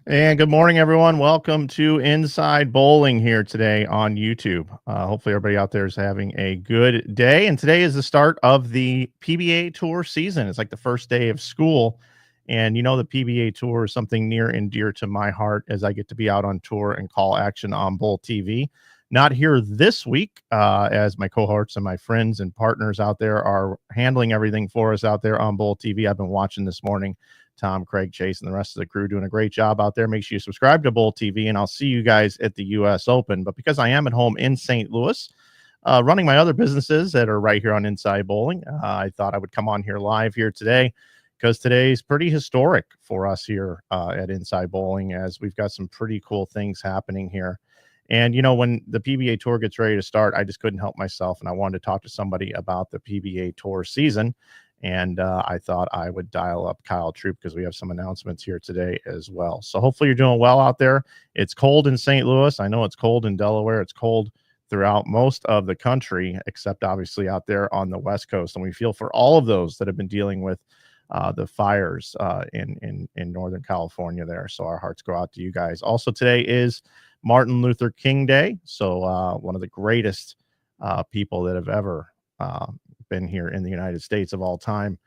And good morning, everyone. Welcome to Inside Bowling here today on YouTube. Hopefully, everybody out there is having a good day. And today is the start of the PBA Tour season. It's like the first day of school. And you know, the PBA Tour is something near and dear to my heart as I get to be out on tour and call action on Bowl TV. Not here this week, as my cohorts and my friends and partners out there are handling everything for us out there on Bowl TV. I've been watching this morning. Tom, Craig, Chase, and the rest of the crew doing a great job out there. Make sure you subscribe to Bowl TV, and I'll see you guys at the U.S. Open. But because I am at home in St. Louis, running my other businesses that are right here on Inside Bowling, I thought I would come on here live here today because today's pretty historic for us here at Inside Bowling, as we've got some pretty cool things happening here. And, you know, when the PBA Tour gets ready to start, I just couldn't help myself, and I wanted to talk to somebody about the PBA Tour season. And I thought I would dial up Kyle Troup because we have some announcements here today as well. So hopefully you're doing well out there. It's cold in St. Louis. I know it's cold in Delaware. It's cold throughout most of the country, except obviously out there on the West Coast. And we feel for all of those that have been dealing with the fires in Northern California there. So our hearts go out to you guys. Also, today is Martin Luther King Day. So one of the greatest people that have ever been here in the United States of all time.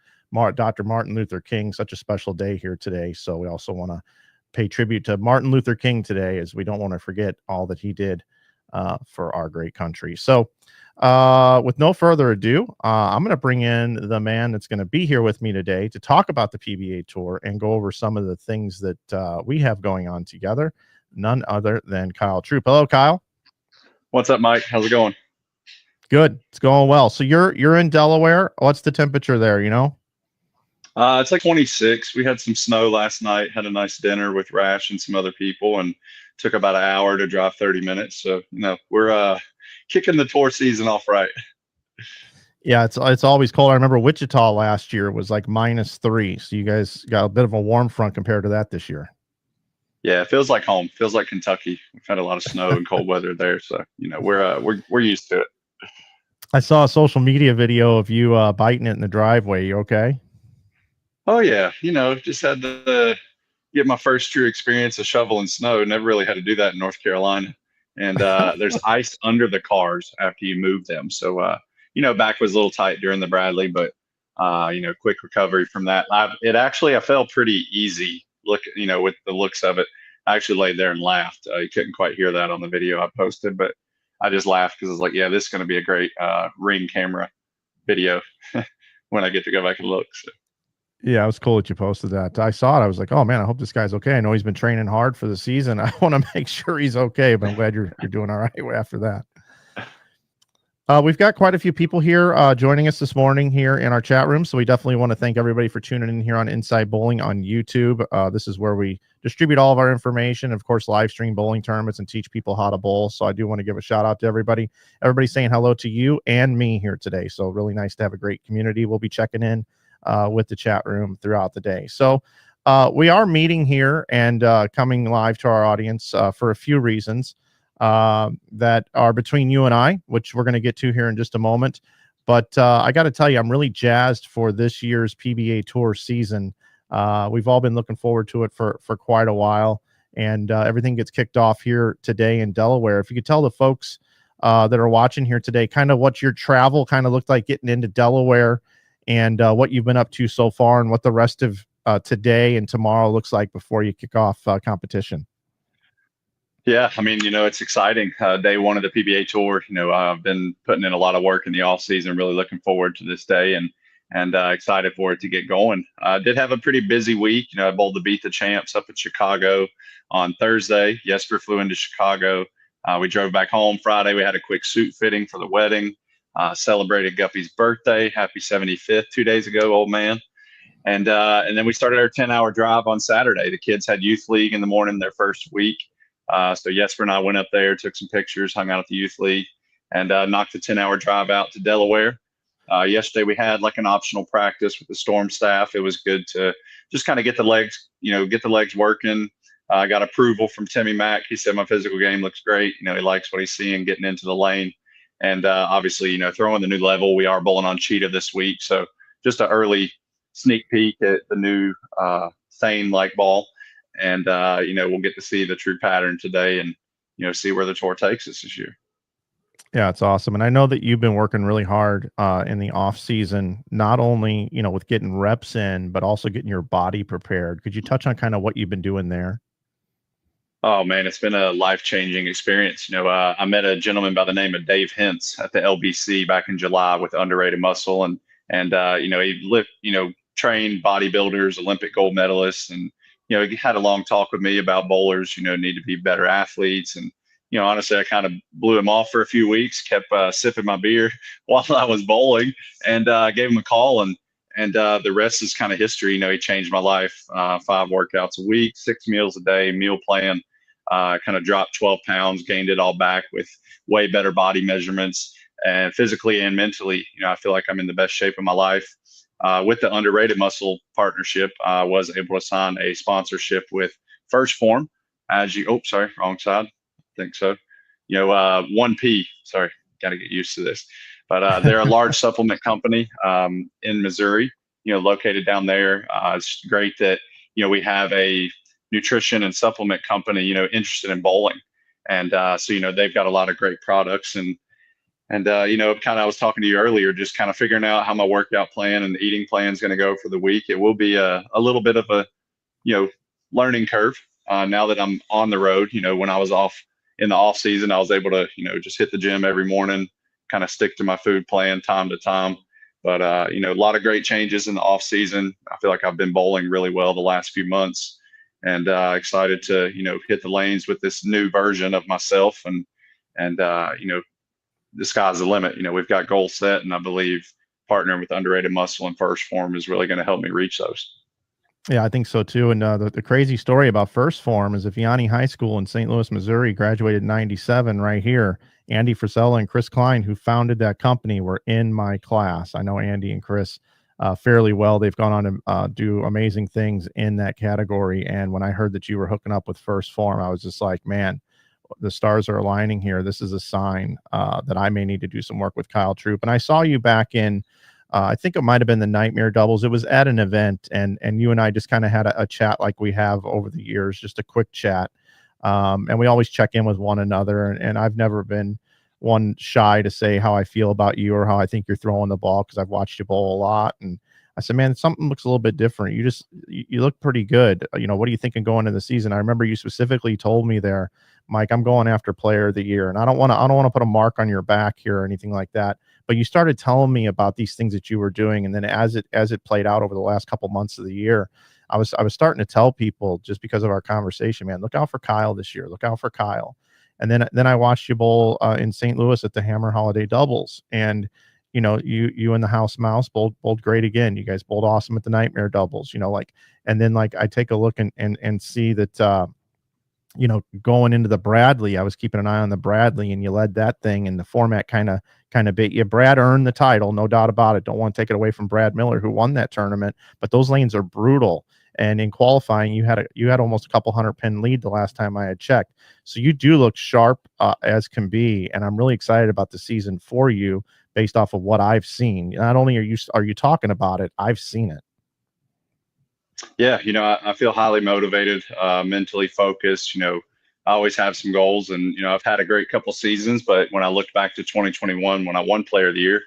Dr. Martin Luther King, such a special day here today. So we also want to pay tribute to Martin Luther King today, as we don't want to forget all that he did for our great country. So with no further ado, I'm going to bring in the man that's going to be here with me today to talk about the PBA Tour and go over some of the things that we have going on together. None other than Kyle Troup. Hello, Kyle. What's up, Mike? How's it going? Good. It's going well. So you're in Delaware. What's the temperature there, you know? It's like 26. We had some snow last night, had a nice dinner with Rash and some other people, and took about an hour to drive 30 minutes. So, we're kicking the tour season off right. Yeah, it's always cold. I remember Wichita last year was like -3. So you guys got a bit of a warm front compared to that this year. Yeah, it feels like home. Feels like Kentucky. We've had a lot of snow and cold weather there, so we're used to it. I saw a social media video of you biting it in the driveway. You okay? Oh yeah, just had to get my first true experience of shoveling snow. Never really had to do that in North Carolina. And there's ice under the cars after you move them. So back was a little tight during the Bradley, but quick recovery from that. I felt pretty easy. With the looks of it. I actually laid there and laughed. You couldn't quite hear that on the video I posted, but I just laughed because I was like, yeah, this is going to be a great Ring camera video when I get to go back and look. So. Yeah, it was cool that you posted that. I saw it. I was like, oh man, I hope this guy's okay. I know he's been training hard for the season. I want to make sure he's okay, but I'm glad you're doing all right after that. We've got quite a few people here joining us this morning here in our chat room. So we definitely want to thank everybody for tuning in here on Inside Bowling on YouTube. This is where we distribute all of our information, of course, live stream bowling tournaments and teach people how to bowl. So I do want to give a shout out to everybody. Everybody saying hello to you and me here today. So really nice to have a great community. We'll be checking in with the chat room throughout the day. So we are meeting here and coming live to our audience for a few reasons that are between you and I, which we're going to get to here in just a moment. But I got to tell you, I'm really jazzed for this year's PBA Tour season. We've all been looking forward to it for quite a while, and everything gets kicked off here today in Delaware. If you could tell the folks that are watching here today kind of what your travel kind of looked like getting into Delaware, and what you've been up to so far, and what the rest of today and tomorrow looks like before you kick off competition. Yeah, I mean, it's exciting. Day one of the PBA Tour. I've been putting in a lot of work in the off season. Really looking forward to this day and excited for it to get going. I did have a pretty busy week. I bowled the Beat the Champs up in Chicago on Thursday. Jesper flew into Chicago. We drove back home Friday. We had a quick suit fitting for the wedding. Celebrated Guppy's birthday. Happy 75th 2 days ago, old man. And then we started our 10-hour drive on Saturday. The kids had youth league in the morning, their first week. So Jesper and I went up there, took some pictures, hung out at the youth league, and knocked the 10-hour drive out to Delaware. Yesterday we had like an optional practice with the Storm staff. It was good to just kind of get the legs working. I got approval from Timmy Mack. He said my physical game looks great. He likes what he's seeing getting into the lane. And obviously, throwing the new level. We are bowling on Cheetah this week. So just an early sneak peek at the new Thane like ball. and we'll get to see the true pattern today, and see where the tour takes us this year. Yeah, it's awesome. And I know that you've been working really hard in the off season, not only, with getting reps in, but also getting your body prepared. Could you touch on kind of what you've been doing there? Oh man, it's been a life-changing experience. I met a gentleman by the name of Dave Hintz at the LBC back in July with Underrated Muscle, and he trained bodybuilders, Olympic gold medalists, and he had a long talk with me about bowlers. Need to be better athletes, and honestly, I kind of blew him off for a few weeks, kept sipping my beer while I was bowling, and gave him a call, and the rest is kind of history. He changed my life. 5 workouts a week, 6 meals a day, meal plan. Kind of dropped 12 pounds, gained it all back with way better body measurements, and physically and mentally. I feel like I'm in the best shape of my life. With the Underrated Muscle partnership, I was able to sign a sponsorship with First Form. Sorry, wrong side. I think so. 1P. Sorry, got to get used to this. But they're a large supplement company in Missouri. Located down there. It's great that we have a nutrition and supplement company, interested in bowling. And so, they've got a lot of great products, and kind of, I was talking to you earlier, just kind of figuring out how my workout plan and the eating plan is going to go for the week. It will be a little bit of a, learning curve now that I'm on the road. When I was off in the off season, I was able to, just hit the gym every morning, kind of stick to my food plan time to time. But, a lot of great changes in the off season. I feel like I've been bowling really well the last few months, and excited to hit the lanes with this new version of myself, and the sky's the limit. We've got goals set, and I believe partnering with Underrated Muscle and First Form is really going to help me reach those. Yeah, I think so too. And the crazy story about First Form is Vianney High School in St. Louis, Missouri, graduated in '97 right here. Andy Frisella and Chris Klein, who founded that company, were in my class. I know Andy and Chris fairly well. They've gone on to do amazing things in that category. And when I heard that you were hooking up with First Form, I was just like, man, the stars are aligning here. This is a sign that I may need to do some work with Kyle Troup. And I saw you back in, I think it might have been the Nightmare Doubles. It was at an event, and you and I just kind of had a chat like we have over the years, just a quick chat. And we always check in with one another. And I've never been one shy to say how I feel about you or how I think you're throwing the ball, because I've watched you bowl a lot. And I said, man, something looks a little bit different. You look pretty good. What are you thinking going into the season? I remember you specifically told me there, Mike, I'm going after Player of the Year, and I don't want to put a mark on your back here or anything like that. But you started telling me about these things that you were doing, and then as it played out over the last couple months of the year, I was starting to tell people, just because of our conversation, man, look out for Kyle this year. Look out for Kyle. And then I watched you bowl in St. Louis at the Hammer Holiday Doubles, and you and the House Mouse bowled great again. You guys bowled awesome at the Nightmare Doubles. And then I take a look and see that. Going into the Bradley, I was keeping an eye on the Bradley, and you led that thing, and the format kind of bit you. Brad earned the title, no doubt about it. Don't want to take it away from Brad Miller, who won that tournament, but those lanes are brutal. And in qualifying, you had almost a couple 100-pin lead the last time I had checked. So you do look sharp as can be, and I'm really excited about the season for you based off of what I've seen. Not only are you talking about it, I've seen it. Yeah, I feel highly motivated, mentally focused. I always have some goals, and I've had a great couple seasons. But when I look back to 2021, when I won Player of the Year,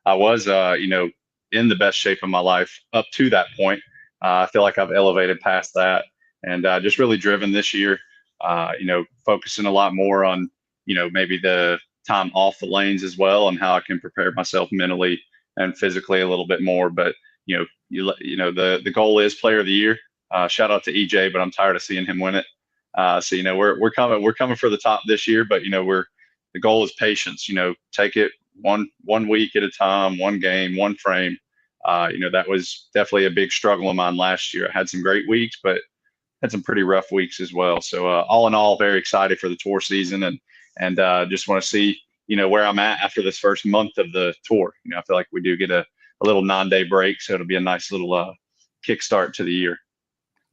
I was, in the best shape of my life up to that point. I feel like I've elevated past that, and just really driven this year. Focusing a lot more on, maybe the time off the lanes as well, and how I can prepare myself mentally and physically a little bit more. But the goal is Player of the Year. Shout out to EJ, but I'm tired of seeing him win it. So we're coming for the top this year, but the goal is patience. Take it one week at a time, one game, one frame. That was definitely a big struggle of mine last year. I had some great weeks, but had some pretty rough weeks as well. So all in all, very excited for the tour season, and just want to see where I'm at after this first month of the tour. I feel like we do get a little 9-day break, so it'll be a nice little kickstart to the year.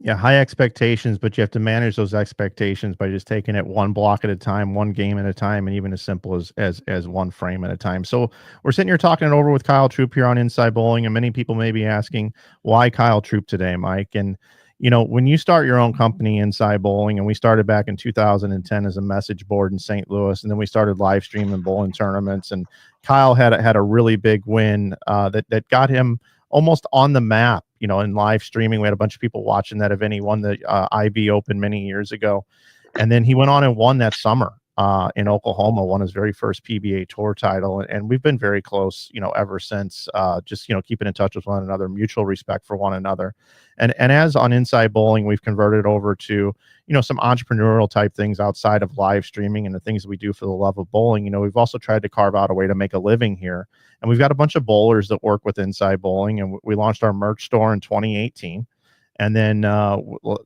Yeah, high expectations, but you have to manage those expectations by just taking it one block at a time, one game at a time, and even as simple as one frame at a time. So we're sitting here talking it over with Kyle Troup here on Inside Bowling, and many people may be asking, why Kyle Troup today, Mike? And when you start your own company, Inside Bowling, and we started back in 2010 as a message board in St. Louis, and then we started live streaming bowling tournaments, and Kyle had a really big win that got him almost on the map, in live streaming. We had a bunch of people watching that event. He won the IB Open many years ago, and then he went on and won that summer in Oklahoma, won his very first PBA Tour title, and we've been very close, ever since. Just keeping in touch with one another, mutual respect for one another, and as on Inside Bowling, we've converted over to some entrepreneurial type things outside of live streaming and the things that we do for the love of bowling. We've also tried to carve out a way to make a living here, and we've got a bunch of bowlers that work with Inside Bowling, and we launched our merch store in 2018. And then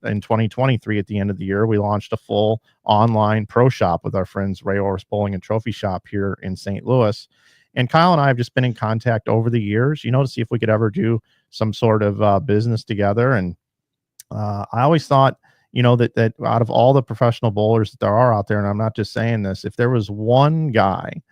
in 2023, at the end of the year, we launched a full online pro shop with our friends Ray Orris Bowling and Trophy Shop here in St. Louis. And Kyle and I have just been in contact over the years, to see if we could ever do some sort of business together. And I always thought, that out of all the professional bowlers that there are out there, and I'm not just saying this, if there was one guy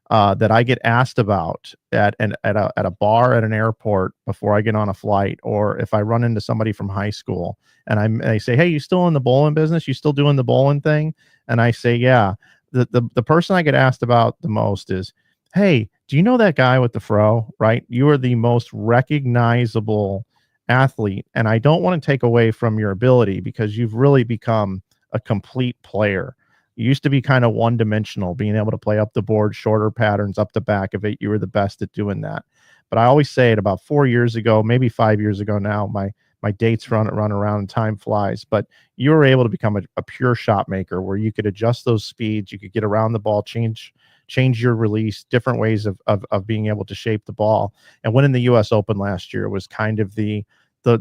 that I get asked about at a bar at an airport before I get on a flight, or if I run into somebody from high school and they say, "Hey, you still in the bowling business? You still doing the bowling thing?" And I say, "Yeah." The person I get asked about the most is, "Hey, do you know that guy with the fro? Right? You are the most recognizable athlete, and I don't want to take away from your ability because you've really become a complete player. You used to be kind of one-dimensional, being able to play up the board, shorter patterns, up the back of it. You were the best at doing that." But I always say it, about 4 years ago, maybe 5 years ago now, my dates run around and time flies, but you were able to become a pure shot maker where you could adjust those speeds, you could get around the ball, change your release, different ways of being able to shape the ball. And winning the US Open last year was kind of the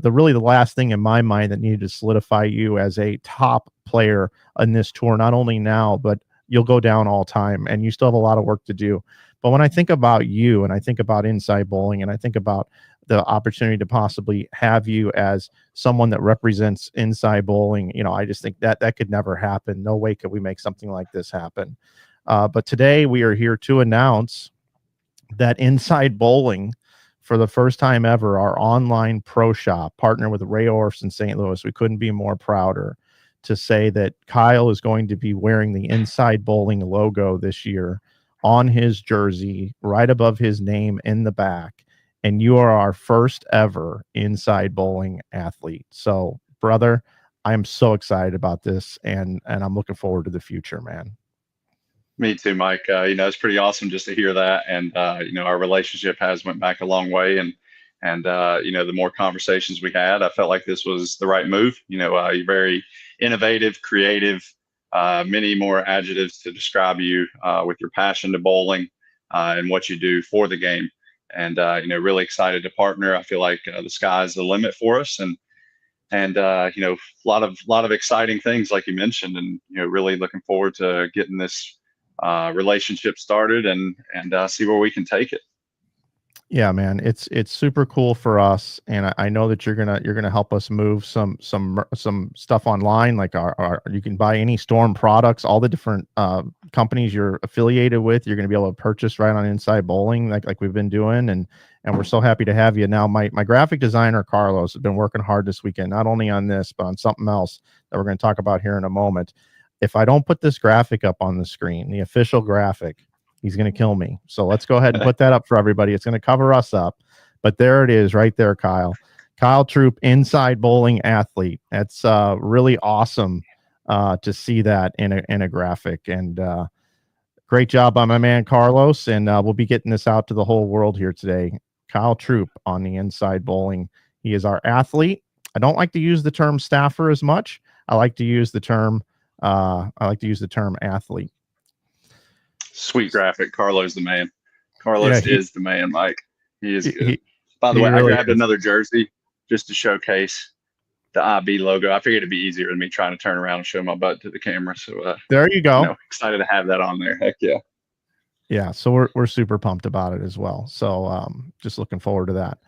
really the last thing in my mind that needed to solidify you as a top player in this tour, not only now, but you'll go down all time, and you still have a lot of work to do. But when I think about you, and I think about Inside Bowling, and I think about the opportunity to possibly have you as someone that represents Inside Bowling, I just think that could never happen. No way could we make something like this happen. But today we are here to announce that Inside Bowling, for the first time ever, our online pro shop, partner with Ray Orfs in St. Louis. We couldn't be more prouder to say that Kyle is going to be wearing the Inside Bowling logo this year on his jersey, right above his name in the back. And you are our first ever Inside Bowling athlete. So, brother, I am so excited about this, and I'm looking forward to the future, man. Me too, Mike. It's pretty awesome just to hear that. And, our relationship has went back a long way. And the more conversations we had, I felt like this was the right move. You're very innovative, creative, many more adjectives to describe you with your passion to bowling and what you do for the game. And, really excited to partner. I feel like the sky's the limit for us. And a lot of exciting things, like you mentioned, and, really looking forward to getting this relationship started and see where we can take it. Yeah, man, it's super cool for us, and I know that you're gonna help us move some stuff online. Like our you can buy any Storm products, all the different companies you're affiliated with. You're gonna be able to purchase right on Inside Bowling, like we've been doing, and we're so happy to have you. Now, my graphic designer Carlos has been working hard this weekend, not only on this but on something else that we're going to talk about here in a moment. If I don't put this graphic up on the screen, the official graphic, he's going to kill me. So let's go ahead and put that up for everybody. It's going to cover us up, but there it is right there, Kyle. Kyle Troup, Inside Bowling athlete. That's really awesome to see that in a graphic. And great job by my man Carlos. And we'll be getting this out to the whole world here today. Kyle Troup on the Inside Bowling. He is our athlete. I don't like to use the term staffer as much. I like to use the term athlete. Sweet graphic. Carlos the man. Carlos is the man, Mike. He is good. By the way, really I grabbed another jersey just to showcase the IB logo. I figured it'd be easier than me trying to turn around and show my butt to the camera. So there you go. Excited to have that on there. Heck yeah. Yeah, so we're super pumped about it as well. So just looking forward to that.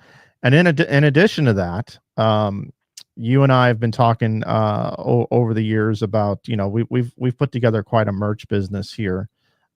And in addition to that, you and I have been talking over the years about, we've put together quite a merch business here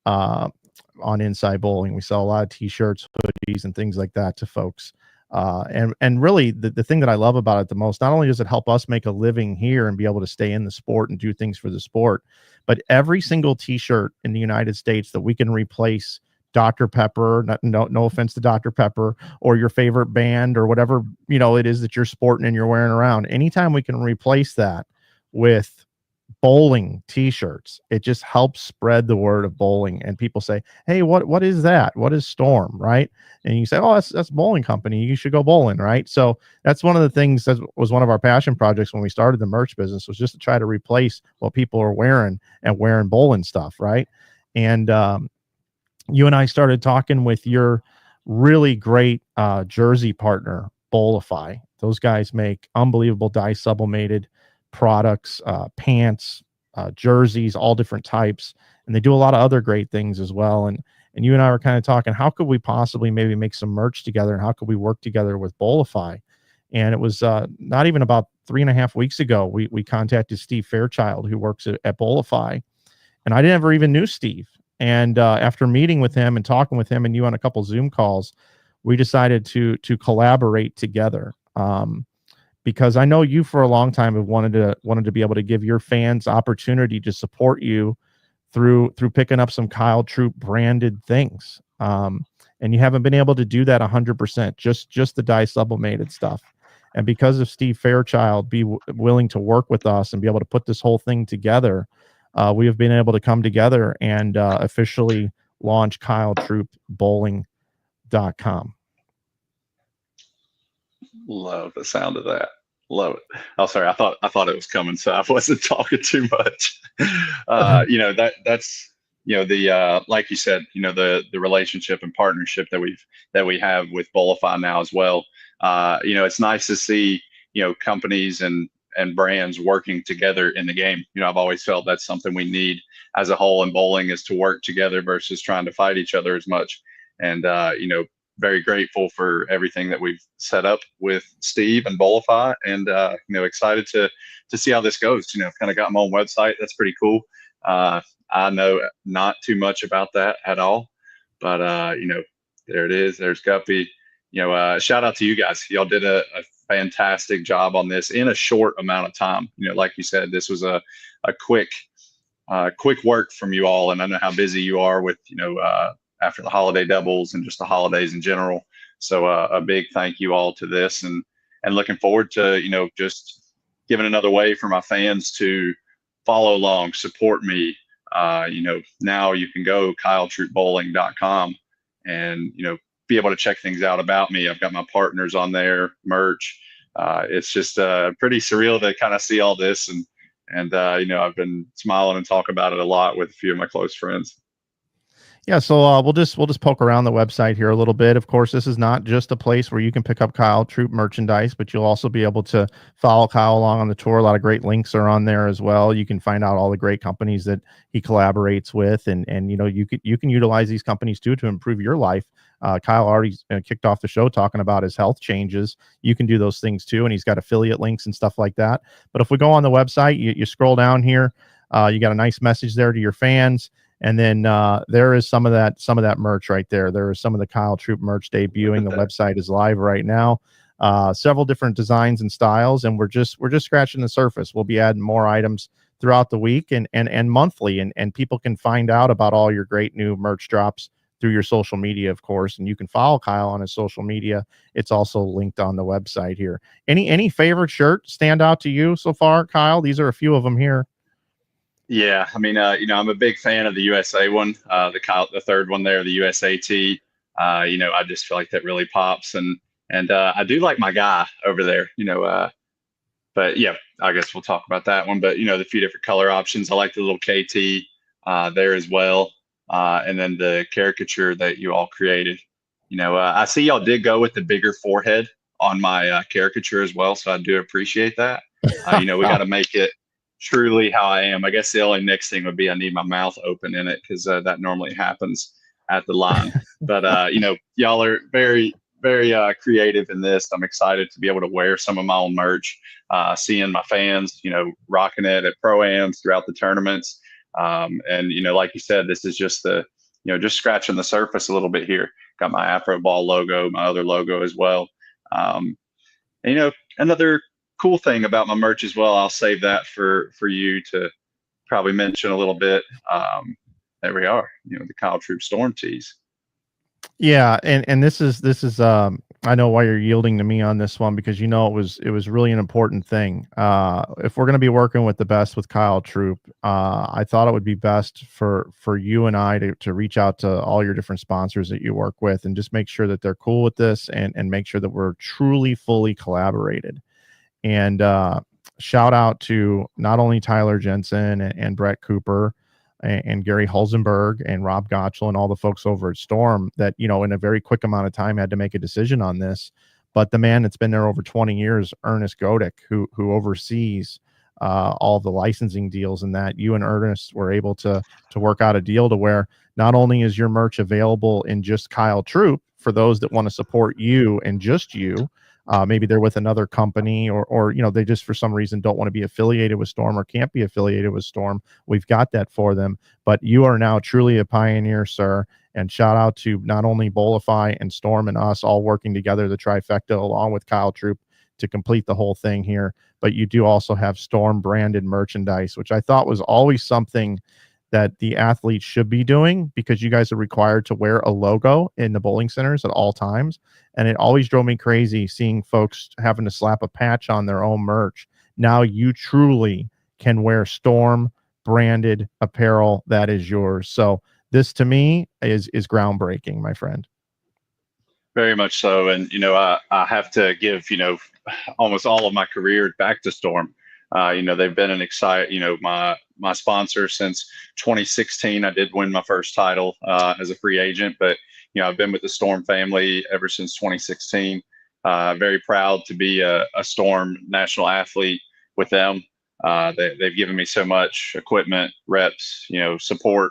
on Inside Bowling. We sell a lot of t-shirts, hoodies, and things like that to folks. And really the thing that I love about it the most, not only does it help us make a living here and be able to stay in the sport and do things for the sport, but every single t-shirt in the United States that we can replace Dr. Pepper, no offense to Dr. Pepper, or your favorite band or whatever, it is that you're sporting and you're wearing around. Anytime we can replace that with bowling t-shirts, it just helps spread the word of bowling. And people say, hey, what is that? What is Storm? Right. And you say, oh, that's bowling company, you should go bowling. Right. So that's one of the things that was one of our passion projects when we started the merch business, was just to try to replace what people are wearing and wearing bowling stuff. Right. And you and I started talking with your really great jersey partner, Bowlify. Those guys make unbelievable dye sublimated products, pants, jerseys, all different types, and they do a lot of other great things as well. And you and I were kind of talking, how could we possibly maybe make some merch together, and how could we work together with Bowlify? And it was not even about 3.5 weeks ago, we contacted Steve Fairchild, who works at Bowlify, and I never even knew Steve. And after meeting with him and talking with him and you on a couple Zoom calls, we decided to collaborate together. Because I know you for a long time have wanted to be able to give your fans opportunity to support you through picking up some Kyle Troup branded things. And you haven't been able to do that 100%, just the dye sublimated stuff. And because of Steve Fairchild willing to work with us and be able to put this whole thing together, we have been able to come together and officially launch KyleTroupBowling.com. Love the sound of that. Love it. Oh, sorry. I thought it was coming, so I wasn't talking too much. That's the like you said, the relationship and partnership that we have with Bowlify now as well. It's nice to see companies and brands working together in the game. I've always felt that's something we need as a whole in bowling, is to work together versus trying to fight each other as much. And very grateful for everything that we've set up with Steve and Bowlify, and excited to see how this goes. Kind of got my own website. That's pretty cool. I know not too much about that at all, but there it is. There's Guppy. Shout out to you guys. Y'all did a fantastic job on this in a short amount of time. Like you said, this was a quick work from you all, and I know how busy you are with after the holiday doubles and just the holidays in general. So a big thank you all to this, and looking forward to, just giving another way for my fans to follow along, support me. Now you can go KyleTroupBowling.com and, be able to check things out about me. I've got my partners on there, merch. It's just pretty surreal to kind of see all this. And I've been smiling and talking about it a lot with a few of my close friends. Yeah, so we'll just poke around the website here a little bit. Of course, this is not just a place where you can pick up Kyle Troup merchandise, but you'll also be able to follow Kyle along on the tour. A lot of great links are on there as well. You can find out all the great companies that he collaborates with, and you can utilize these companies too to improve your life. Kyle already kicked off the show talking about his health changes. You can do those things too, and he's got affiliate links and stuff like that. But if we go on the website, you scroll down here, you got a nice message there to your fans. And then there is some of that merch right there. There is some of the Kyle Troup merch debuting. The website is live right now. Several different designs and styles, and we're just scratching the surface. We'll be adding more items throughout the week and monthly, and people can find out about all your great new merch drops through your social media, of course. And you can follow Kyle on his social media. It's also linked on the website here. Any favorite shirt stand out to you so far, Kyle? These are a few of them here. Yeah, I mean, I'm a big fan of the USA one, the third one there, the USAT. I just feel like that really pops, and I do like my guy over there, but yeah, I guess we'll talk about that one. But the few different color options, I like the little KT there as well, and then the caricature that you all created. I see y'all did go with the bigger forehead on my caricature as well, so I do appreciate that. We got to make it truly how I am. I guess the only next thing would be I need my mouth open in it, because that normally happens at the line. But y'all are very, very creative in this. I'm excited to be able to wear some of my own merch, seeing my fans, rocking it at pro-ams throughout the tournaments. And like you said, this is just just scratching the surface a little bit here. Got my Afro Ball logo, my other logo as well. And, you know, another cool thing about my merch as well, I'll save that for you to probably mention a little bit. There we are, you know, the Kyle Troup Storm tees. Yeah, and this is I know why you're yielding to me on this one, because you know it was really an important thing. If we're going to be working with the best with Kyle Troup, I thought it would be best for you and I to reach out to all your different sponsors that you work with and just make sure that they're cool with this, and make sure that we're truly fully collaborated. And shout out to not only Tyler Jensen and Brett Cooper and Gary Hulsenberg and Rob Gottschall and all the folks over at Storm that, you know, in a very quick amount of time had to make a decision on this. But the man that's been there over 20 years, Ernest Godick, who oversees all the licensing deals, and that you and Ernest were able to work out a deal to where not only is your merch available in just Kyle Troup for those that want to support you and just you, maybe they're with another company, or you know, they just for some reason don't want to be affiliated with Storm or can't be affiliated with Storm. We've got that for them. But you are now truly a pioneer, sir. And shout out to not only Bolify and Storm and us all working together, the trifecta, along with Kyle Troup, to complete the whole thing here. But you do also have Storm branded merchandise, which I thought was always something that the athletes should be doing, because you guys are required to wear a logo in the bowling centers at all times. And it always drove me crazy seeing folks having to slap a patch on their own merch. Now you truly can wear Storm branded apparel that is yours. So this to me is groundbreaking, my friend. Very much so. And, you know, I have to give, you know, almost all of my career back to Storm. You know, they've been an exciting, you know, my sponsor since 2016. I did win my first title as a free agent, but, you know, I've been with the Storm family ever since 2016. Very proud to be a Storm national athlete with them. They've given me so much equipment, reps, you know, support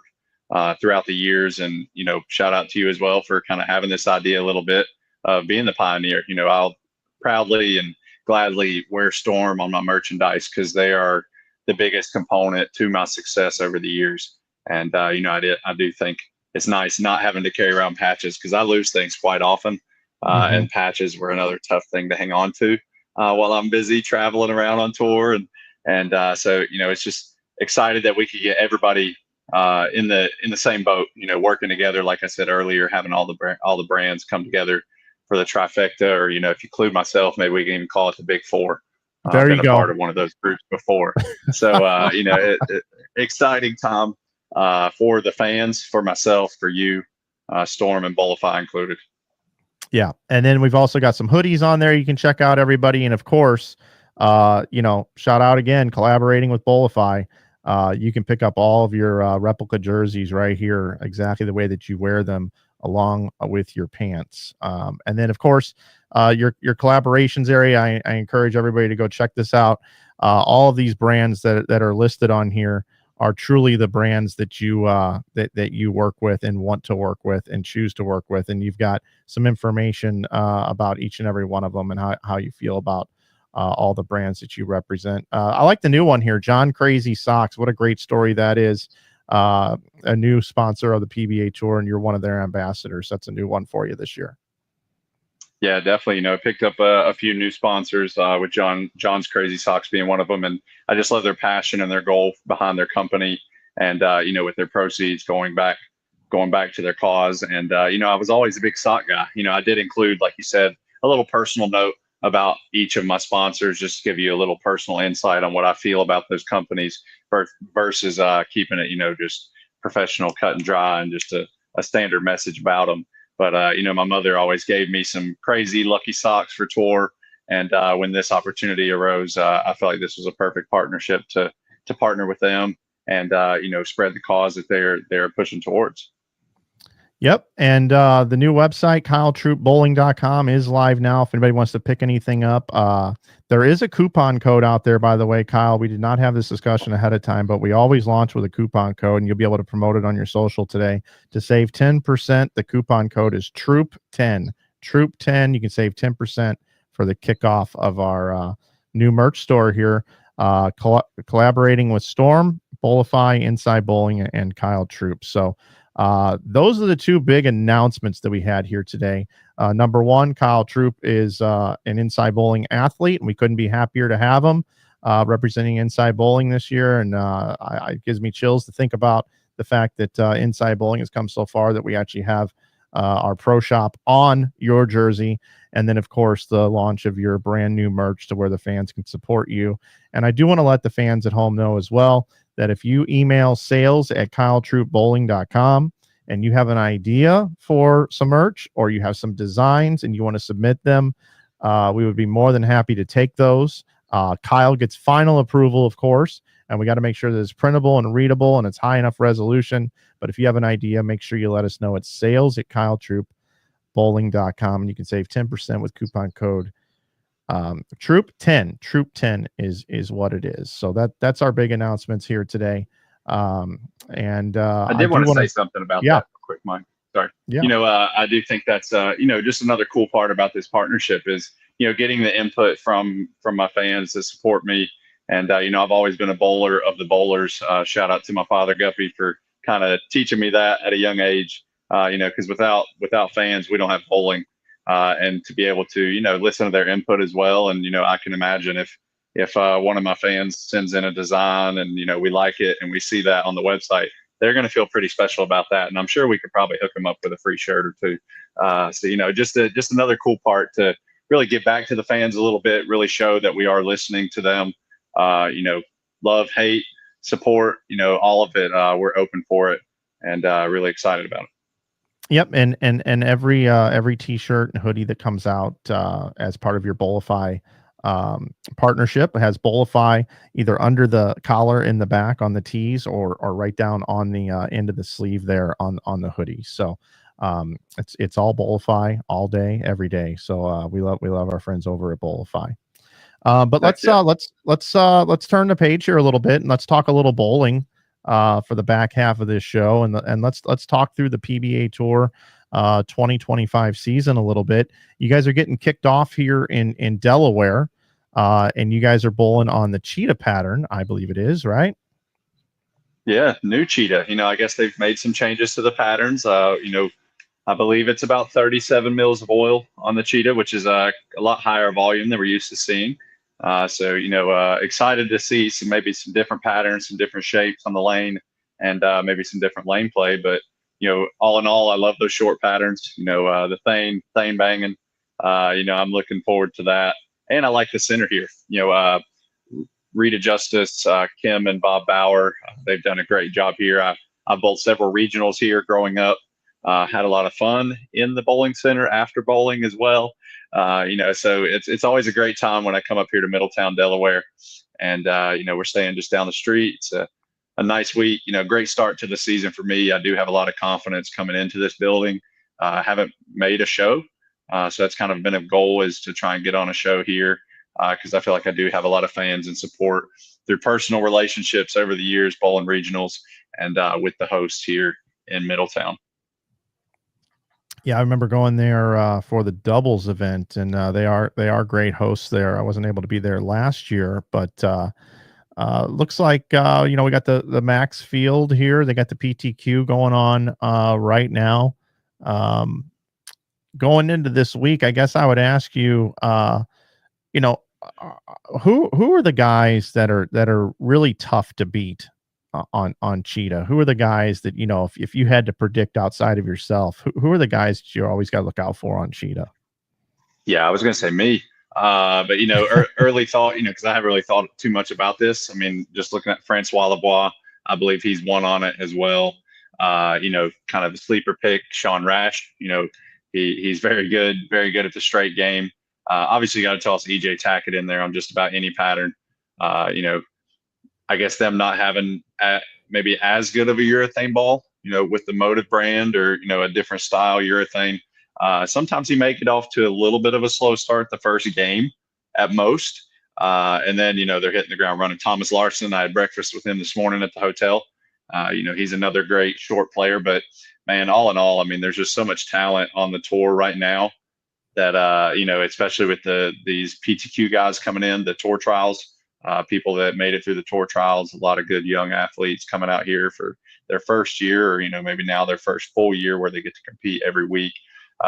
throughout the years. And, you know, shout out to you as well for kind of having this idea a little bit of being the pioneer. You know, I'll proudly and gladly wear Storm on my merchandise because they are the biggest component to my success over the years. And, you know, I do think it's nice not having to carry around patches, because I lose things quite often. And patches were another tough thing to hang on to while I'm busy traveling around on tour. And so, you know, it's just excited that we could get everybody in the same boat, you know, working together. Like I said earlier, having all the brands come together for the trifecta, or, you know, if you include myself, maybe we can even call it the Big Four. There you go. I've been a part of one of those groups before. So, you know, exciting time for the fans, for myself, for you, Storm and Bolify included. Yeah. And then we've also got some hoodies on there you can check out, everybody. And of course, you know, shout out again, collaborating with Bolify. You can pick up all of your replica jerseys right here, exactly the way that you wear them, along with your pants. And then, of course, your collaborations area, I encourage everybody to go check this out. All of these brands that are listed on here are truly the brands that you that you work with and want to work with and choose to work with. And you've got some information about each and every one of them and how you feel about all the brands that you represent. I like the new one here, John Crazy Socks. What a great story that is. A new sponsor of the PBA Tour, and you're one of their ambassadors. That's a new one for you this year. Yeah, definitely. You know, I picked up a few new sponsors with John's Crazy Socks being one of them. And I just love their passion and their goal behind their company. And, you know, with their proceeds going back to their cause. And, you know, I was always a big sock guy. You know, I did include, like you said, a little personal note about each of my sponsors, just to give you a little personal insight on what I feel about those companies versus keeping it, you know, just professional, cut and dry, and just a standard message about them. But, you know, my mother always gave me some crazy lucky socks for tour. And when this opportunity arose, I felt like this was a perfect partnership to partner with them and, you know, spread the cause that they're pushing towards. Yep. And the new website, KyleTroupBowling.com, is live now. If anybody wants to pick anything up, there is a coupon code out there, by the way, Kyle. We did not have this discussion ahead of time, but we always launch with a coupon code, and you'll be able to promote it on your social today to save 10%. The coupon code is Troop10. Troop10. You can save 10% for the kickoff of our new merch store here, collaborating with Storm, Bolify, Inside Bowling, and Kyle Troup. So Those are the two big announcements that we had here today. Number one, Kyle Troup is an Inside Bowling athlete, and we couldn't be happier to have him representing Inside Bowling this year. And it gives me chills to think about the fact that Inside Bowling has come so far that we actually have our pro shop on your jersey. And then, of course, the launch of your brand new merch to where the fans can support you. And I do want to let the fans at home know as well that if you email sales@kyletroupbowling.com and you have an idea for some merch or you have some designs and you want to submit them, we would be more than happy to take those. Kyle gets final approval, of course, and we got to make sure that it's printable and readable and it's high enough resolution. But if you have an idea, make sure you let us know. It's sales@kyletroupbowling.com, and you can save 10% with coupon code Troup10. Troup10 is what it is. So that's our big announcements here today. I did want to say something about that real quick, Mike. Sorry. Yeah. I do think that's just another cool part about this partnership is getting the input from my fans to support me. And I've always been a bowler of the bowlers. Shout out to my father Guppy for kind of teaching me that at a young age. Because without fans, we don't have bowling. And to be able to listen to their input as well. And I can imagine if one of my fans sends in a design and we like it and we see that on the website, they're going to feel pretty special about that. And I'm sure we could probably hook them up with a free shirt or two. So just another cool part to really get back to the fans a little bit, really show that we are listening to them. Love, hate, support, all of it. We're open for it and really excited about it. Yep, and every T-shirt and hoodie that comes out as part of your Bowlify partnership has Bowlify either under the collar in the back on the tees or right down on the end of the sleeve there on the hoodie. So it's all Bowlify all day, every day. So we love our friends over at Bowlify. But let's turn the page here a little bit and let's talk a little bowling for the back half of this show, and let's talk through the PBA Tour 2025 season a little bit. You guys are getting kicked off here in Delaware, and you guys are bowling on the cheetah pattern, I believe it is, right? Yeah, new cheetah. I guess they've made some changes to the patterns. I believe it's about 37 mils of oil on the cheetah, which is a lot higher volume than we're used to seeing. So excited to see maybe some different patterns, some different shapes on the lane, and maybe some different lane play. But all in all, I love those short patterns. The thane banging. I'm looking forward to that, and I like the center here. Rita Justice, Kim, and Bob Bauer. They've done a great job here. I've bowled several regionals here growing up. Had a lot of fun in the bowling center after bowling as well. So it's always a great time when I come up here to Middletown, Delaware, and we're staying just down the street. It's a nice week. Great start to the season for me. I do have a lot of confidence coming into this building. I haven't made a show, so that's kind of been a goal, is to try and get on a show here, because I feel like I do have a lot of fans and support through personal relationships over the years, bowling regionals, and with the host here in Middletown. Yeah, I remember going there for the doubles event, and they are great hosts there. I wasn't able to be there last year, but looks like we got the Max Field here. They got the PTQ going on right now. Going into this week, I guess I would ask you, who are the guys that are really tough to beat on cheetah? Who are the guys that, if you had to predict outside of yourself, who are the guys that you always got to look out for on cheetah? Yeah, I was going to say me, but early thought, because I haven't really thought too much about this. I mean, just looking at Francois Lebois, I believe he's one on it as well. Kind of the sleeper pick, Sean Rash. He's very good at the straight game. Obviously, you got to toss EJ Tackett in there on just about any pattern. I guess them not having maybe as good of a urethane ball, with the Motive brand or, a different style urethane. Sometimes he may get off to a little bit of a slow start the first game at most. And then, they're hitting the ground running. Thomas Larson, I had breakfast with him this morning at the hotel. He's another great short player, but man, all in all, I mean, there's just so much talent on the tour right now that, especially with these PTQ guys coming in, the tour trials, people that made it through the tour trials, a lot of good young athletes coming out here for their first year, or, maybe now their first full year where they get to compete every week.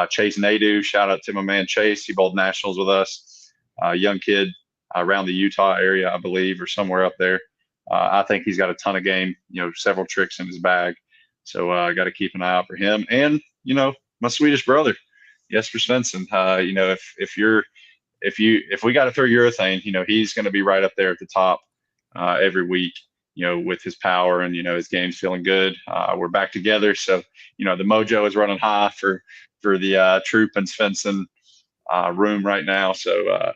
Chase Nadeau, shout out to my man Chase. He bowled nationals with us. Young kid around the Utah area, I believe, or somewhere up there. I think he's got a ton of game, several tricks in his bag. So I got to keep an eye out for him. And, my Swedish brother, Jesper Svensson. If we got to throw urethane, he's going to be right up there at the top every week, with his power and, his game's feeling good. We're back together. So, the mojo is running high for the Troup and Svensson room right now. So,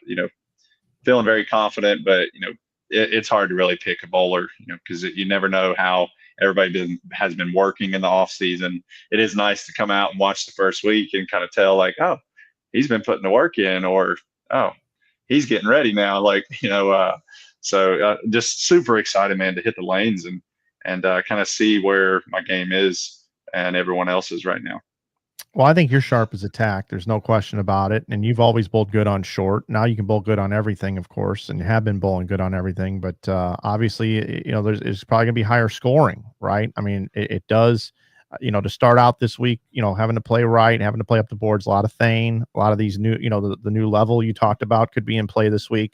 feeling very confident, but, it's hard to really pick a bowler, because you never know how everybody has been working in the off season. It is nice to come out and watch the first week and kind of tell like, oh, he's been putting the work in, or, oh, he's getting ready now. So just super excited, man, to hit the lanes and kind of see where my game is and everyone else's right now. Well, I think you're sharp as a tack. There's no question about it. And you've always bowled good on short. Now you can bowl good on everything, of course, and you have been bowling good on everything. But obviously, there's probably going to be higher scoring, right? I mean, it does, to start out this week, having to play right, having to play up the boards, a lot of Thane, a lot of these new, the new level you talked about could be in play this week.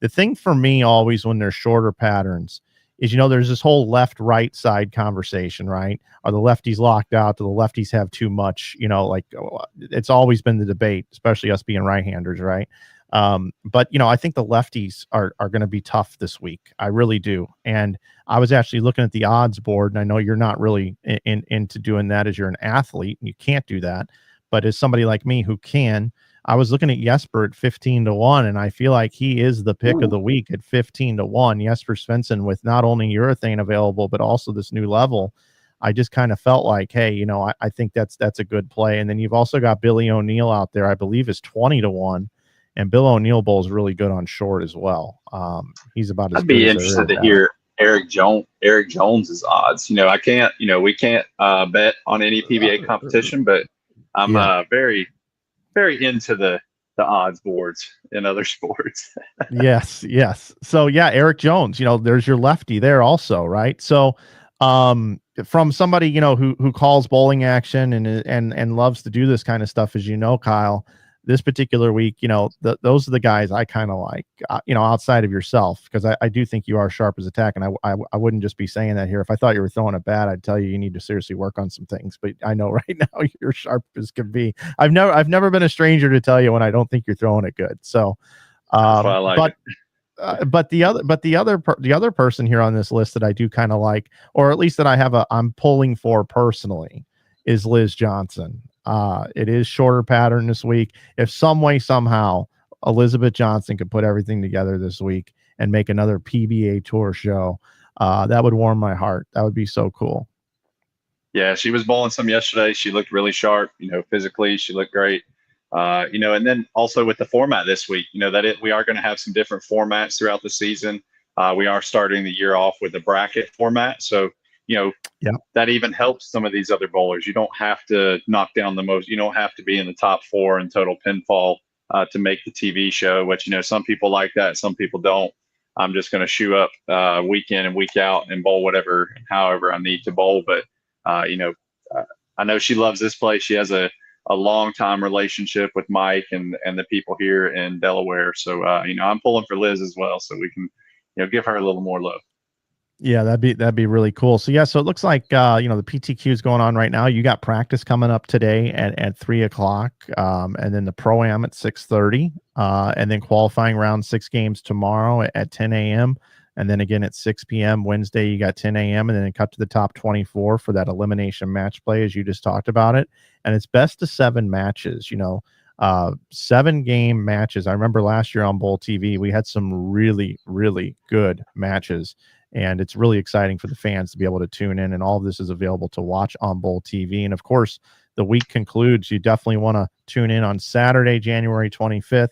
The thing for me always when there's shorter patterns is, there's this whole left-right side conversation, right? Are the lefties locked out? Do the lefties have too much? It's always been the debate, especially us being right-handers, right? But I think the lefties are going to be tough this week. I really do. And I was actually looking at the odds board, and I know you're not really into doing that as you're an athlete, and you can't do that. But as somebody like me who can, I was looking at Jesper at 15-1, and I feel like he is the pick of the week at 15-1. Jesper Svensson, with not only urethane available, but also this new level. I just kind of felt like, hey, I think that's a good play. And then you've also got Billy O'Neill out there, I believe is 20-1, and Bill O'Neill bowls really good on short as well. He's about as I'd good be as interested to hear Eric Jones's odds. We can't bet on any PBA competition, but I'm very, very into the odds boards in other sports. Yes. So yeah, Eric Jones, there's your lefty there also, right? So from somebody, who calls bowling action and loves to do this kind of stuff, as Kyle, this particular week, those are the guys I kind of like, outside of yourself, because I do think you are sharp as a tack, and I wouldn't just be saying that here. If I thought you were throwing it bad, I'd tell you need to seriously work on some things. But I know right now you're sharp as can be. I've never been a stranger to tell you when I don't think you're throwing it good. So, that's why I like it. But the other person here on this list that I do kind of like, or at least that I'm pulling for personally, is Liz Johnson. It is shorter pattern this week. If some way, somehow, Elizabeth Johnson could put everything together this week and make another PBA Tour show, that would warm my heart. That would be so cool. Yeah, she was bowling some yesterday. She looked really sharp. Physically, she looked great. And then also with the format this week, we are going to have some different formats throughout the season. We are starting the year off with a bracket format. So, that even helps some of these other bowlers. You don't have to knock down you don't have to be in the top 4 in total pinfall to make the TV show, which, some people like that. Some people don't. I'm just going to shoe up week in and week out and bowl however I need to bowl. But, I know she loves this place. She has a long time relationship with Mike and the people here in Delaware. So, I'm pulling for Liz as well, so we can, give her a little more love. Yeah, that'd be really cool. So yeah, so it looks like the PTQ is going on right now. You got practice coming up today at 3:00, and then the Pro-Am at 6:30, and then qualifying round 6 games tomorrow at 10 a.m. and then again at 6 p.m. Wednesday. You got 10 a.m. and then cut to the top 24 for that elimination match play, as you just talked about it. And it's best of 7 matches. 7-game matches. I remember last year on Bowl TV, we had some really, really good matches. And it's really exciting for the fans to be able to tune in. And all of this is available to watch on Bowl TV. And of course, the week concludes. You definitely want to tune in on Saturday, January 25th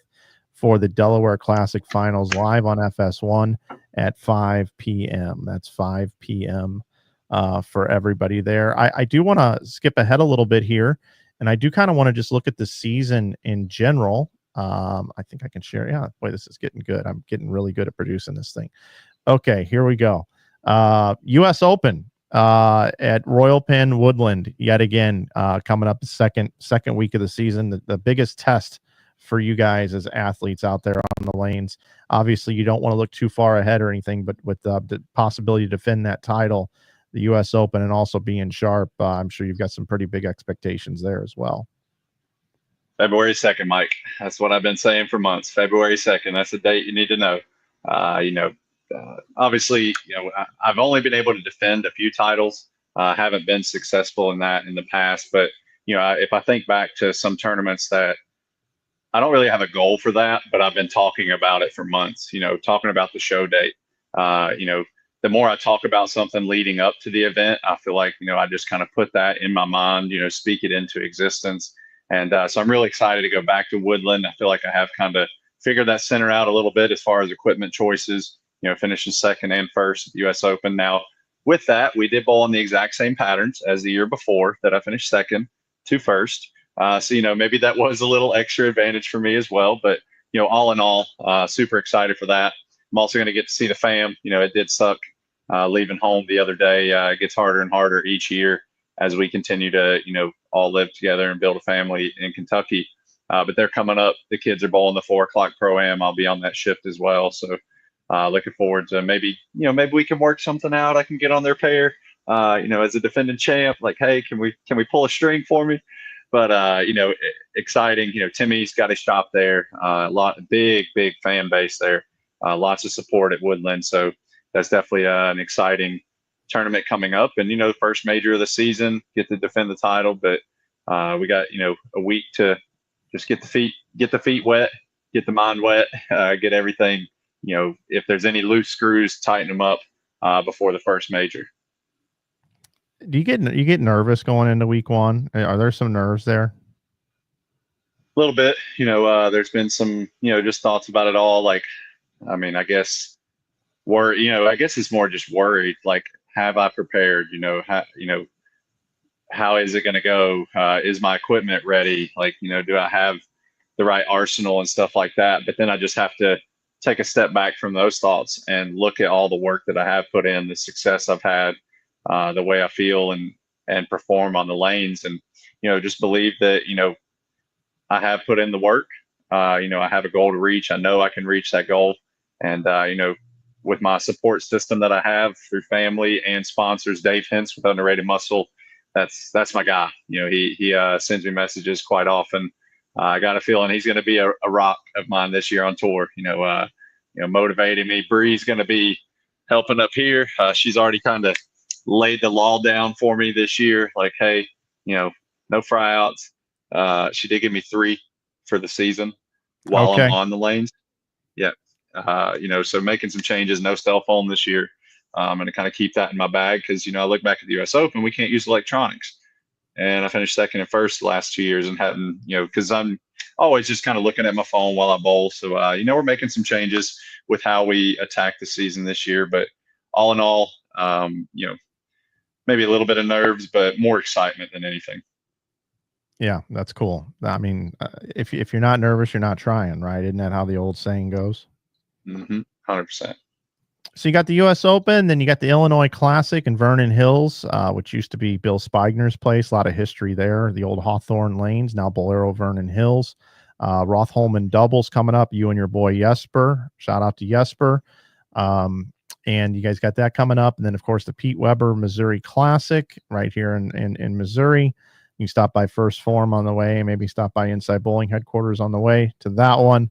for the Delaware Classic Finals live on FS1 at 5 p.m. That's 5 p.m. For everybody there. I do want to skip ahead a little bit here. And I do kind of want to just look at the season in general. I think I can share. Yeah, boy, this is getting good. I'm getting really good at producing this thing. Okay, here we go. U.S. Open at Royal Pen Woodland yet again, coming up second week of the season. The biggest test for you guys as athletes out there on the lanes. Obviously, you don't want to look too far ahead or anything, but with the possibility to defend that title, the U.S. Open, and also being sharp, I'm sure you've got some pretty big expectations there as well. February 2nd, Mike. That's what I've been saying for months. February 2nd. That's the date you need to know. Obviously, I've only been able to defend a few titles. Haven't been successful in that in the past. But, if I think back to some tournaments that I don't really have a goal for that, but I've been talking about it for months, talking about the show date. The more I talk about something leading up to the event, I feel like, I just kind of put that in my mind, speak it into existence. And so I'm really excited to go back to Woodland. I feel like I have kind of figured that center out a little bit as far as equipment choices, finishing second and first at the U.S. Open. Now, with that, we did bowl on the exact same patterns as the year before that I finished second to first. So, maybe that was a little extra advantage for me as well. But, all in all, super excited for that. I'm also going to get to see the fam. It did suck leaving home the other day. It gets harder and harder each year as we continue to, all live together and build a family in Kentucky. But they're coming up. The kids are bowling the 4 o'clock Pro-Am. I'll be on that shift as well. So looking forward to maybe we can work something out. I can get on their pair, as a defending champ, like, hey, can we pull a string for me? But, exciting, Timmy's got his shop there, big fan base there, lots of support at Woodland. So that's definitely an exciting tournament coming up. And, the first major of the season, get to defend the title. But we got, a week to just get the feet wet, get the mind wet, get everything, if there's any loose screws, tighten them up before the first major. Do you get nervous going into week one? Are there some nerves there? A little bit, there's been some, just thoughts about it all. Like, I guess I guess it's more just worried. Like, have I prepared? How is it going to go? Is my equipment ready? Like, do I have the right arsenal and stuff like that? But then I just have to take a step back from those thoughts and look at all the work that I have put in, the success I've had, the way I feel and perform on the lanes, and just believe that I have put in the work. I have a goal to reach. I know I can reach that goal, and with my support system that I have through family and sponsors, Dave Hintz with Underrated Muscle, that's my guy. He sends me messages quite often. I got a feeling he's going to be a rock of mine this year on tour. Motivating me. Bree's going to be helping up here. She's already kind of laid the law down for me this year. Like, hey, no fryouts. She did give me 3 for the season while I'm on the lanes. Yeah. So making some changes, no cell phone this year. I'm going to kind of keep that in my bag because, I look back at the U.S. Open, we can't use electronics. And I finished second and first the last 2 years and hadn't, because I'm always just kind of looking at my phone while I bowl. So, we're making some changes with how we attack the season this year. But all in all, maybe a little bit of nerves, but more excitement than anything. Yeah, that's cool. I mean, if you're not nervous, you're not trying, right? Isn't that how the old saying goes? 100%. So you got the U.S. Open, then you got the Illinois Classic in Vernon Hills, which used to be Bill Spigner's place. A lot of history there. The old Hawthorne Lanes, now Bolero Vernon Hills. Rotholman doubles coming up. You and your boy Jesper. Shout out to Jesper. And you guys got that coming up. And then, of course, the Pete Weber Missouri Classic right here in Missouri. You can stop by First Form on the way, maybe stop by Inside Bowling Headquarters on the way to that one.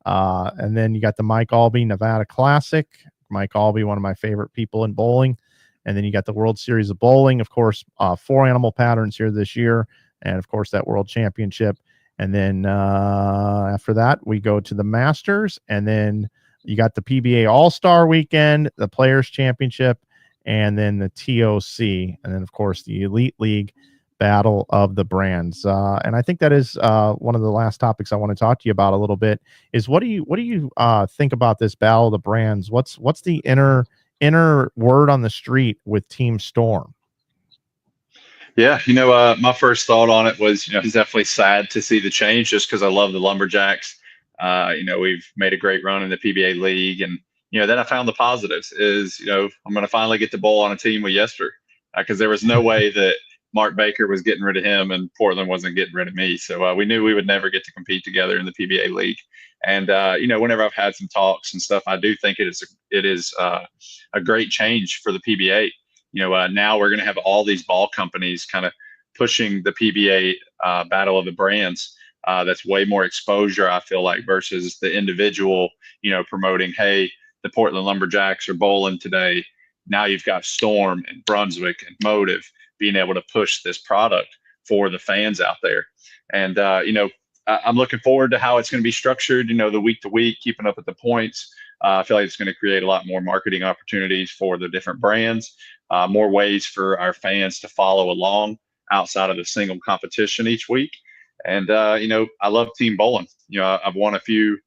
And then you got the Mike Albee Nevada Classic. Mike Albee, one of my favorite people in bowling. And then you got the World Series of Bowling, of course, 4 animal patterns here this year. And, of course, that World Championship. And then after that, we go to the Masters. And then you got the PBA All-Star Weekend, the Players Championship, and then the TOC. And then, of course, the Elite League Battle of the Brands. And I think that is one of the last topics I want to talk to you about a little bit is what do you think about this Battle of the Brands? What's the inner word on the street with Team Storm? Yeah, my first thought on it was, it's definitely sad to see the change just because I love the Lumberjacks. We've made a great run in the PBA league, and then I found the positives is I'm going to finally get to bowl on a team with Jesper, because there was no way that Mark Baker was getting rid of him and Portland wasn't getting rid of me. So we knew we would never get to compete together in the PBA league. And whenever I've had some talks and stuff, I do think it is a great change for the PBA. Now we're going to have all these ball companies kind of pushing the PBA battle of the brands. That's way more exposure, I feel like, versus the individual, promoting, hey, the Portland Lumberjacks are bowling today. Now you've got Storm and Brunswick and Motive being able to push this product for the fans out there. And, I'm looking forward to how it's going to be structured, the week to week, keeping up with the points. I feel like it's going to create a lot more marketing opportunities for the different brands, more ways for our fans to follow along outside of the single competition each week. And, I love team bowling. I've won a few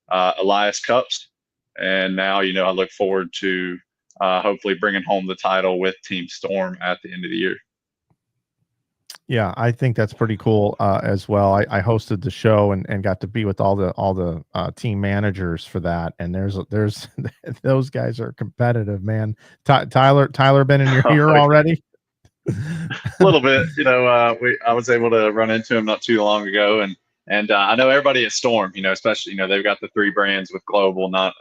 Elias Cups, and now, I look forward to hopefully bringing home the title with Team Storm at the end of the year. Yeah, I think that's pretty cool as well. I hosted the show and got to be with all the team managers for that. And there's those guys are competitive, man. Tyler been in your ear already? A little bit. I was able to run into him not too long ago, and I know everybody at Storm. Especially they've got the three brands with Global, not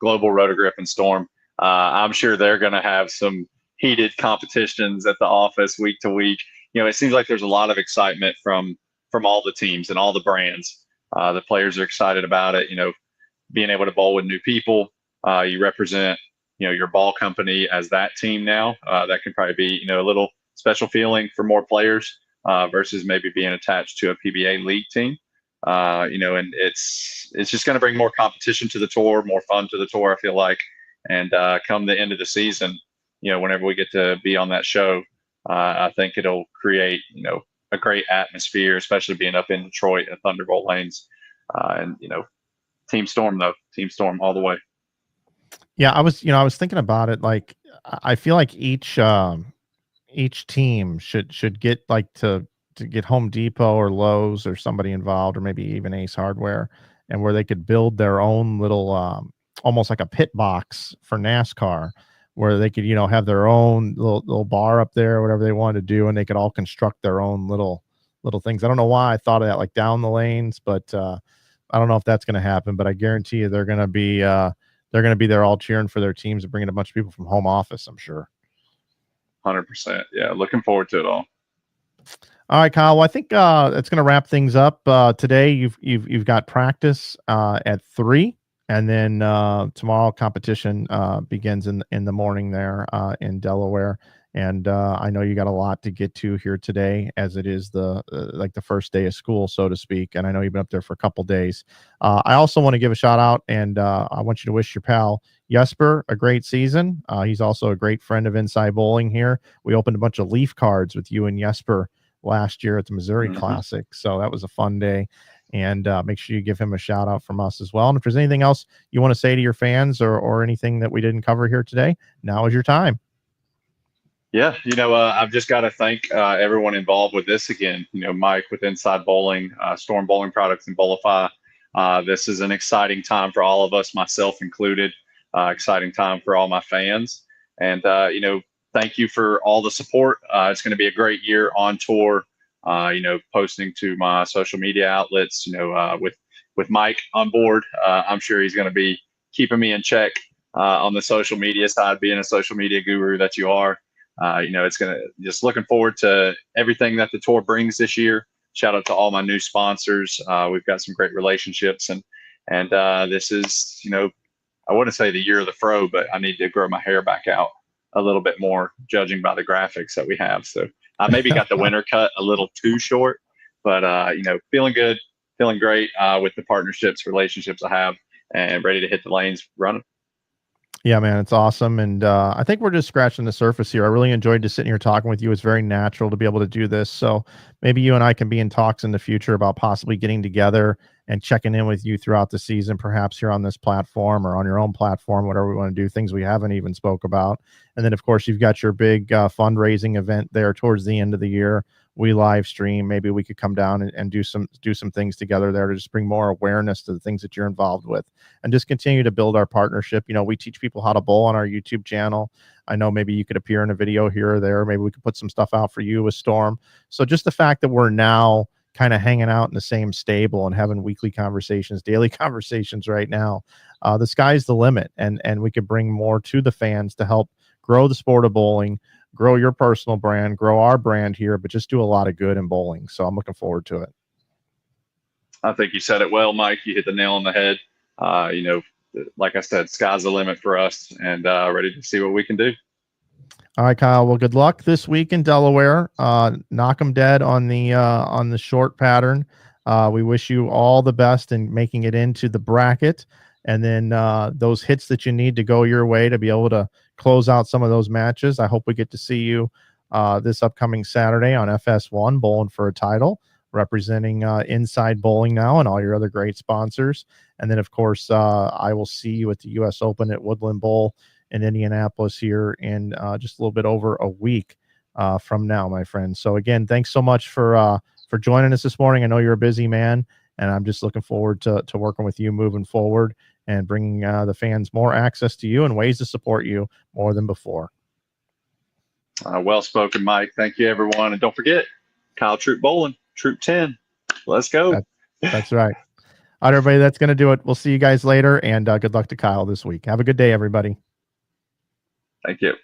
Global, Rotogrip, and Storm. I'm sure they're going to have some heated competitions at the office week to week. It seems like there's a lot of excitement from all the teams and all the brands. The players are excited about it. Being able to bowl with new people. You represent, your ball company as that team now. That can probably be, a little special feeling for more players versus maybe being attached to a PBA league team. And it's just going to bring more competition to the tour, more fun to the tour, I feel like. And come the end of the season, whenever we get to be on that show, I think it'll create, a great atmosphere, especially being up in Detroit at Thunderbolt Lanes. And Team Storm all the way. Yeah, I was thinking about it. Like, I feel like each team should get like to get Home Depot or Lowe's or somebody involved, or maybe even Ace Hardware, and where they could build their own little, almost like a pit box for NASCAR, where they could, have their own little bar up there, whatever they wanted to do, and they could all construct their own little things. I don't know why I thought of that, like down the lanes, but I don't know if that's going to happen. But I guarantee you, they're going to be there all cheering for their teams and bringing a bunch of people from home office, I'm sure. 100%. Yeah, looking forward to it all. All right, Kyle. Well, I think it's going to wrap things up today. You've got practice at 3. And then tomorrow competition begins in the morning there in Delaware. And I know you got a lot to get to here today, as it is the first day of school, so to speak. And I know you've been up there for a couple days. I also want to give a shout out, and I want you to wish your pal Jesper a great season. He's also a great friend of Inside Bowling here. We opened a bunch of leaf cards with you and Jesper last year at the Missouri Classic. So that was a fun day. And make sure you give him a shout out from us as well. And if there's anything else you want to say to your fans or anything that we didn't cover here today, now is your time. Yeah, I've just got to thank everyone involved with this again. Mike with Inside Bowling, Storm Bowling Products, and Bowlify. This is an exciting time for all of us, myself included. Exciting time for all my fans. And, thank you for all the support. It's going to be a great year on tour. Posting to my social media outlets, with Mike on board. I'm sure he's going to be keeping me in check on the social media side, being a social media guru that you are. It's going to just looking forward to everything that the tour brings this year. Shout out to all my new sponsors. We've got some great relationships, and this is, I wouldn't say the year of the fro, but I need to grow my hair back out a little bit more, judging by the graphics that we have. So I maybe got the winter cut a little too short, but feeling good, feeling great with the partnerships, relationships I have, and ready to hit the lanes running. Yeah, man, it's awesome. And I think we're just scratching the surface here. I really enjoyed just sitting here talking with you. It's very natural to be able to do this. So maybe you and I can be in talks in the future about possibly getting together and checking in with you throughout the season, perhaps here on this platform or on your own platform, whatever we want to do, things we haven't even spoke about. And then, of course, you've got your big fundraising event there towards the end of the year. We live stream. Maybe we could come down and do some things together there to just bring more awareness to the things that you're involved with, and just continue to build our partnership. You know, we teach people how to bowl on our YouTube channel. I know maybe you could appear in a video here or there. Maybe we could put some stuff out for you with Storm. So just the fact that we're now kind of hanging out in the same stable and having weekly conversations, daily conversations right now, the sky's the limit, and we could bring more to the fans to help grow the sport of bowling, grow your personal brand, grow our brand here, but just do a lot of good in bowling. So I'm looking forward to it. I think you said it well, Mike. You hit the nail on the head. You know, like I said, sky's the limit for us, and ready to see what we can do. All right, Kyle. Well, good luck this week in Delaware. Knock them dead on the short pattern. We wish you all the best in making it into the bracket, and then those hits that you need to go your way to be able to close out some of those matches. I hope we get to see you this upcoming Saturday on FS1 bowling for a title, representing Inside Bowling now and all your other great sponsors. And then, of course, I will see you at the U.S. Open at Woodland Bowl in Indianapolis here in just a little bit over a week from now, my friend. So again, thanks so much for joining us this morning. I know you're a busy man, and I'm just looking forward to working with you moving forward and bringing the fans more access to you and ways to support you more than before. Well spoken, Mike. Thank you, everyone. And don't forget, Kyle Troup Bowling, Troop 10. Let's go. That's right. All right, everybody, that's going to do it. We'll see you guys later, and good luck to Kyle this week. Have a good day, everybody. Thank you.